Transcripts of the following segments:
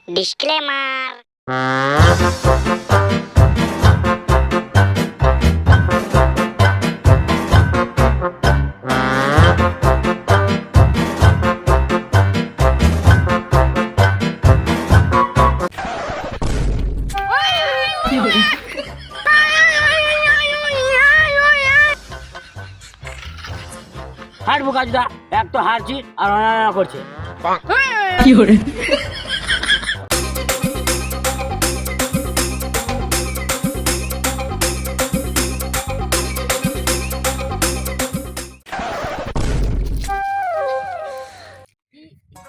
Disclaimer. হাঁটবো কাজটা এক তো হারছি আর অনানা করছে।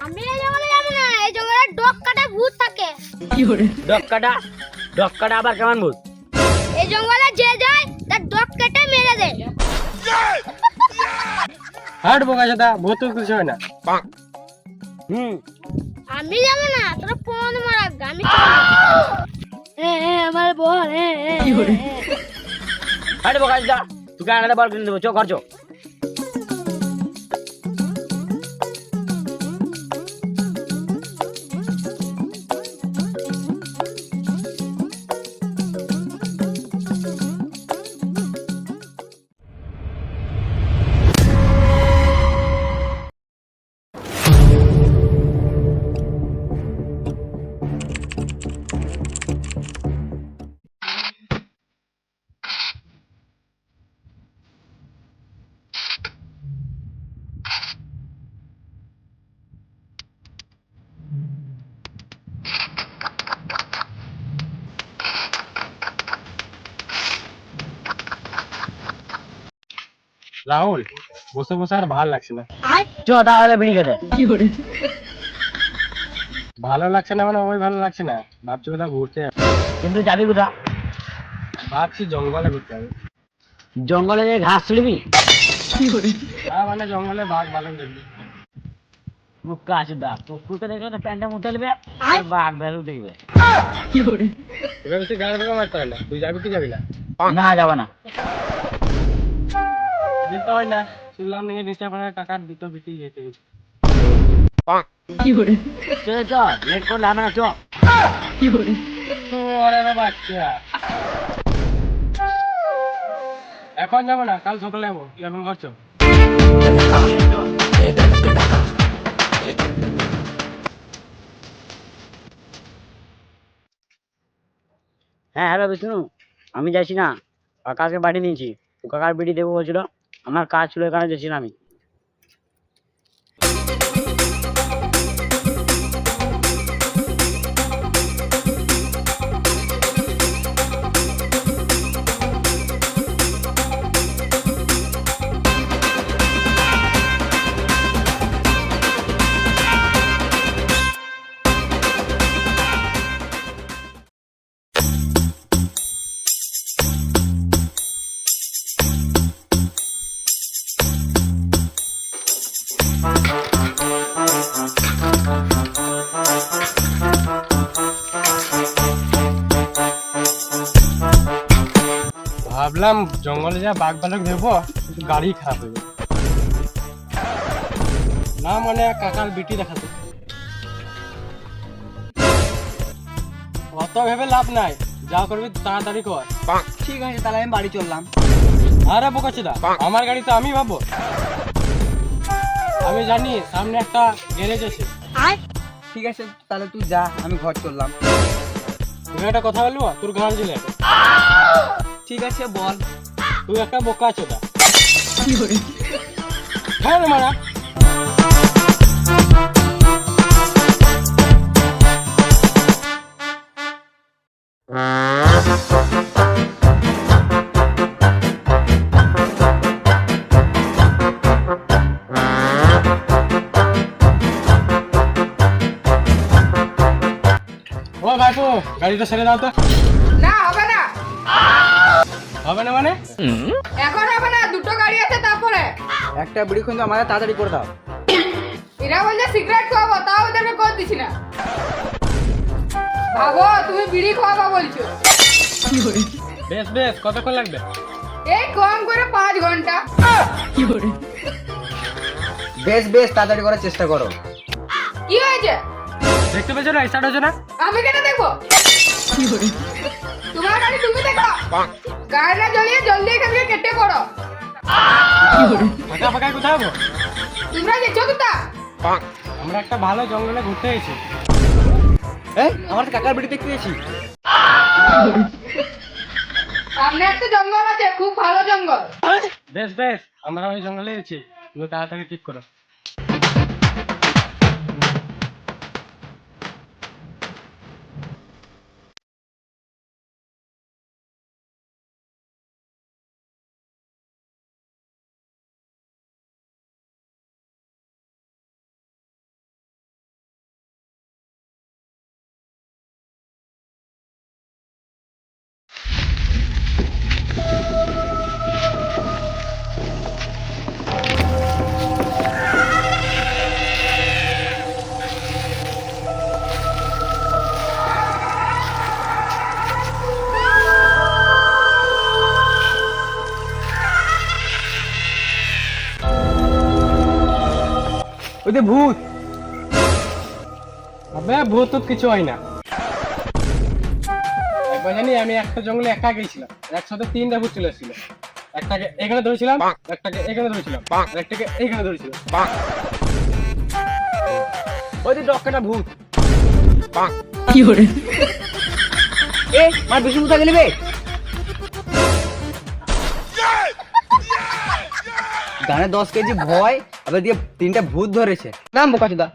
আমি এই জঙ্গলে যাবো না, এই জঙ্গলে ডগ কাটা ভূত থাকে। ডগ কাটা আবার কেমন ভূত? এই জঙ্গলে যে যায় তার ডগ কেটে মেরে দেয়। হাঁটবো কাজটা ভূত কিছু হয় না। আমি যাবো না, তোরা ফোন মারা আমি আমার বল। হাঁটবো কাজটা তোকে আলাদা বল কিনে দেবো, চো করছো। রাহুল, বসে বসে আর ভালো লাগছে না। চো তাহলে বিড়ি খেতে। ভালো লাগছে না মানে ওই ভালো লাগছে না, ভাবছি কোথাও ঘুরতে যাবো। কিন্তু যাবি কোথা? ভাবছি জঙ্গলে ঘুরতে যাবো। জঙ্গলে যে ঘাস তুলবি? মানে জঙ্গলে বাঘ ভালো দেখবি। মুখটা আছে দা কুকুরকে দেখলে তো প্যান্টটা মুতে নেবে আর বাঘ ভ্যালু দেখবে। এবার বেশি গাড়ি ভেঙে মারতে হয় না। তুই যাবি কি যাবি না? না যাবে না। যেতে হয় না, শুনলাম নিয়ে নিচে পড়ে কাকার দুটো বিটি যেতে। চল চল, লেট করলে হবে না, চল। ওরে বাচ্চা, এখন যাবো না, কাল সকালে যাবো। কি এখন করছো? হ্যাঁ হ্যালো বিষ্ণু, আমি যাচ্ছি না, কাকাকে বাড়ি নিয়েছি। কাকার বিড়ি দেবো বলছিল, আমার কাজ ছিল এখানে, যাচ্ছি না আমি। ভাবলাম জঙ্গলে যা বাঘ ভালুক দেখবো, কিন্তু গাড়ি খারাপ হয়ে গেল। না মানে কাকার বিটি দেখাতো। অত ভেবে লাভ নাই, যা করবি তাড়াতাড়ি কর। ঠিক আছে, তাহলে আমি বাড়ি চললাম। আরে বোকাচোদা, আমার গাড়ি তো আমি ভাবো। আমি জানি সামনে একটা গ্যারেজ আছে। ঠিক আছে, তাহলে তুই যা, আমি ঘর চললাম। তুই একটা কথা বলবো, তোর গান জেলে। ঠিক আছে, বল। তুই একটা বোকাচোদা। হ্যাঁ রে মারা। ও ভাইপো, গাড়িটা ছেড়ে দাও তো। না হবে না, হবে না মানে? এখন হবে না, দুটো গাড়ি আছে তারপরে। একটা বিড়ি খুঁজে আমাদের তাড়াতাড়ি করে দাও। এরা বলছে সিগারেট খাওয়াবো, তাও ওদেরকে করে দিছি না। ভাবো তুমি বিড়ি খাওয়াবো বলছো। বেশ বেশ, কতক্ষণ লাগবে? এই কম করে 5 ঘন্টা। বেশ বেশ, তাড়াতাড়ি করার চেষ্টা করো। কি হয়েছে? দেখতে পেয়েছো না, স্টার্ট হচ্ছে না? আমি কেন দেখবো? তোমার গাড়ি তুমি দেখো। গাড়ি না জ্বলিয়ে জলদি এখান থেকে কেটে পড়ো। ফাঁকা ফাঁকায় কোথায় যাবো? তোমরা যেছো কোথা? আমরা একটা ভালো জঙ্গলে ঘুরতে গেছি। এই আমার কাকার বাড়ি দেখতে গেছি। সামনে একটা জঙ্গল আছে, খুব ভালো জঙ্গল। বেশ বেশ, আমরা ওই জঙ্গলে গেছি, তুমি তাড়াতাড়ি ঠিক করো। ওই যে ভূত। আবে ভূত তো কিছু হয় না। একবার জানি আমি একটা জঙ্গলে একা গেছিলাম, একসাথে 3টা ভূত চলে এসেছিল। একটাকে এখানে ধরেছিলাম, একটাকে এখানে ধরেছিলাম, আর একটাকে এইখানে ধরেছিলাম। ওই যে ডক্কাটা ভূত। এ মার বেশি কোথায় গেলি বে? গানে 10 কেজি ভয়, আবার দিয়ে 3টা ভূত ধরেছে। নাম বোকাচোদা।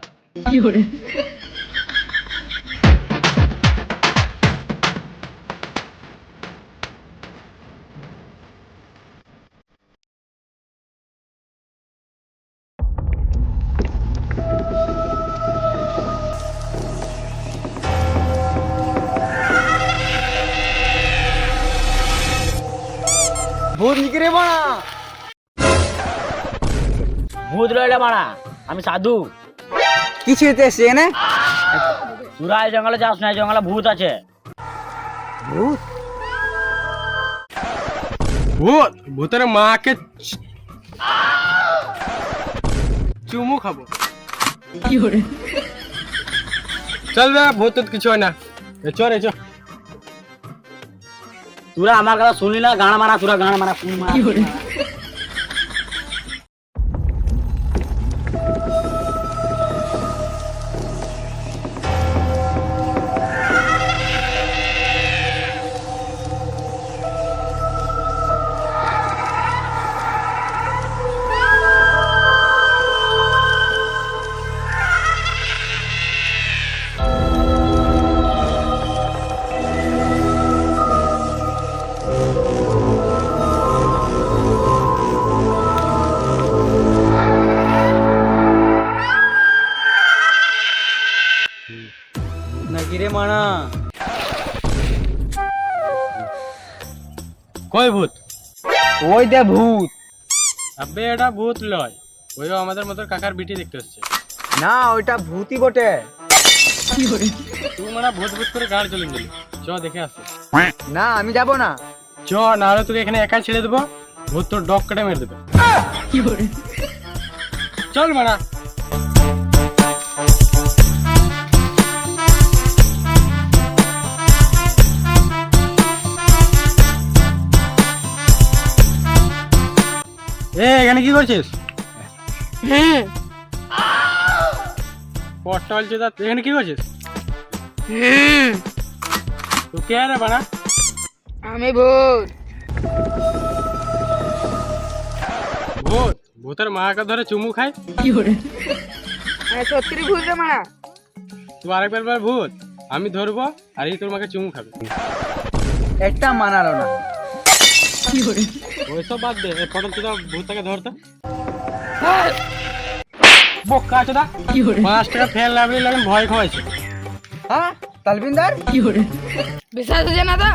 ভূত নিকরে বাড়া। ভূত রইলে মারা, আমি সাধু। কি ছেড়েতে এসছে এনে? তোরা এই জঙ্গলে যাস না, এই জঙ্গলে ভূত আছে। ভূত? ভূত ভূতের মাকে চুমু খাবো। চল বে, ভূত তো কিছু হয় না। চল রে চল। তোরা আমার কথা শুনলি না, গান মারা, তোরা গান মারা, কোন মারা? নাকি রে মানা? কই ভূত? ওই দে ভূত। আবে এটা ভূত লয়, ওইও আমাদের মতো কাকার বিটি দেখতে হচ্ছে। না ওইটা ভূতই বটে। তুই মানে ভূত ভূত করে গাড়ি চলে গেলি। চ দেখে আসো। না আমি যাব না। চ, না হলে তোকে এখানে একা ছেড়ে দেবো, ভূত তোর ডগ কেটে মেরে দেবে। চল মারা। এখানে কি করছিস? পটটা বলছে, এখানে কি করছিস? তো কে রে বাড়া? আমি ভূত। ভূত ভূতের মাকে ধরে চুমু খায়। সত্যি ভূত রে মারা। তুই আরেকবার বল ভূত, আমি ধরবো আর এই তোর মাকে চুমু খাবে। একটা মানালো না। ওইসব বাদ দে, পটল চোদা ভূতটাকে ধরতে। বোকা চোদা, 5 টাকা ফেল লাগলে লাগেন ভয় খাওয়াইছে। হ্যাঁ তালবিনদার। বিশ্বাস হচ্ছে না তো?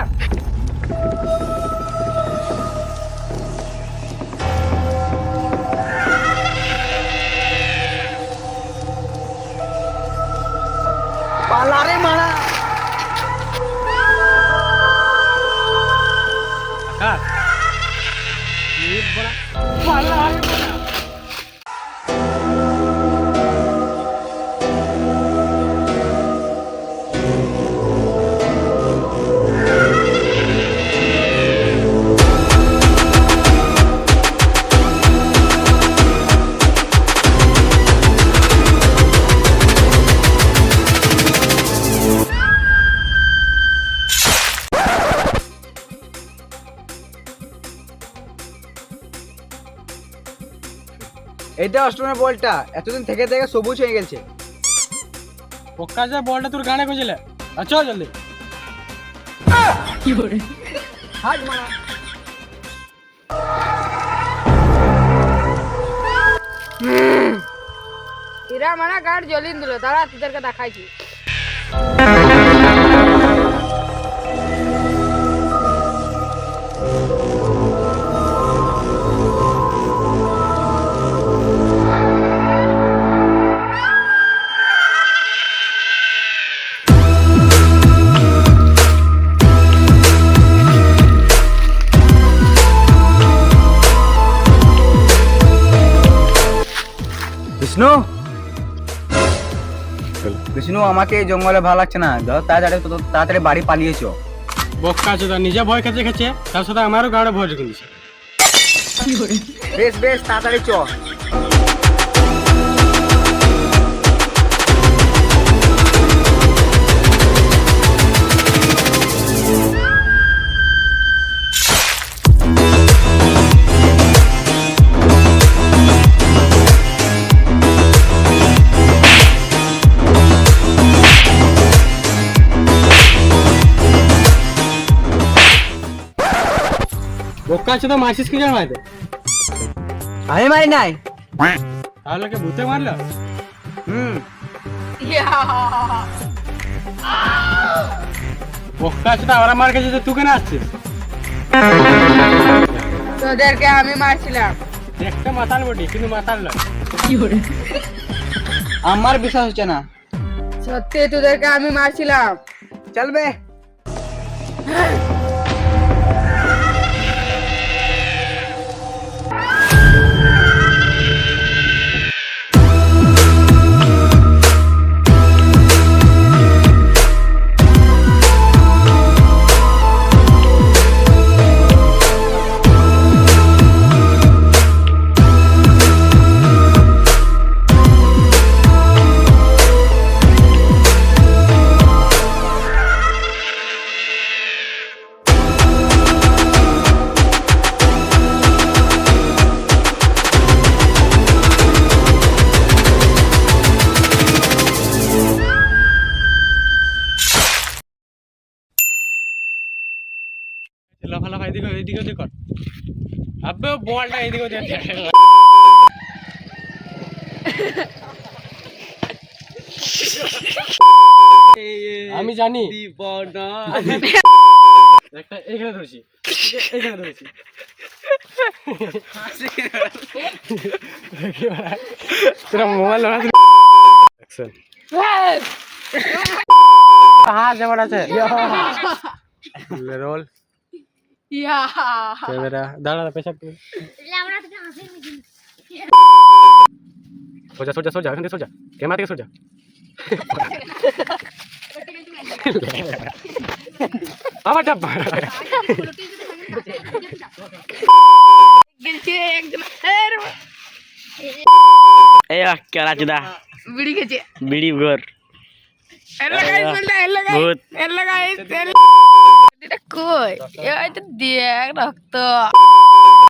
পালারে মানা। কার? এই বড়া পালা রে বড়া। এইটা অষ্টমের বলটা এতদিন থেকে থেকে সবুজ হয়ে গেছে। প্রকাশে বলটা তোর গানে কইছিলে চল জলদি। হাট মারা। এরা মানে গাড় জ্বলিয়ে দিল, দাঁড়া তোদেরকে দেখাইছি। বিষ্ণু, বিষ্ণু আমাকে এই জঙ্গলে ভালো লাগছে না, ধর তাড়াতাড়ি বাড়ি পালিয়েছো। বক্কা চোদা নিজে ভয় খেতে খেছে, তার সাথে আমারও গাড়ে ভয় ঢুকে দিছে। বেশ বেশ তাড়াতাড়ি চ। বক্কা চোদা মারছিস কি জামাইতে? আমি মারি নাই। তাহলে কে ভূতে মারলো? বক্কা চোদা ওরা মার খেয়েছে, তুই কেন আসছিস? তোদেরকে আমি মারছিলাম। একটা মাতাল বটি, কিন্তু মাতাল নয়। আমার বিশ্বাস হচ্ছে না। সত্যি তোদেরকে আমি মারছিলাম। চলবে। লাফালাফা এদিকে এদিকে ওদিকে কর। আবে বলটা এদিকে ওদিকে আমি জানি একটা এখানে ধরেছি, এখানে ধরেছি। তোরা মোবাইল হ্যাঁ যেমন আছে রোল ক্যামেরা দাঁড়া পেশা সোজা সোজা সোজা এখান থেকে সোজা, ক্যামেরা থেকে সোজা। আমার ডাব্বা এই কেলা চুদা বিড়ি খেছে। বিড়ি ঘর ভূত কই? এই তো দেখ রক্ত।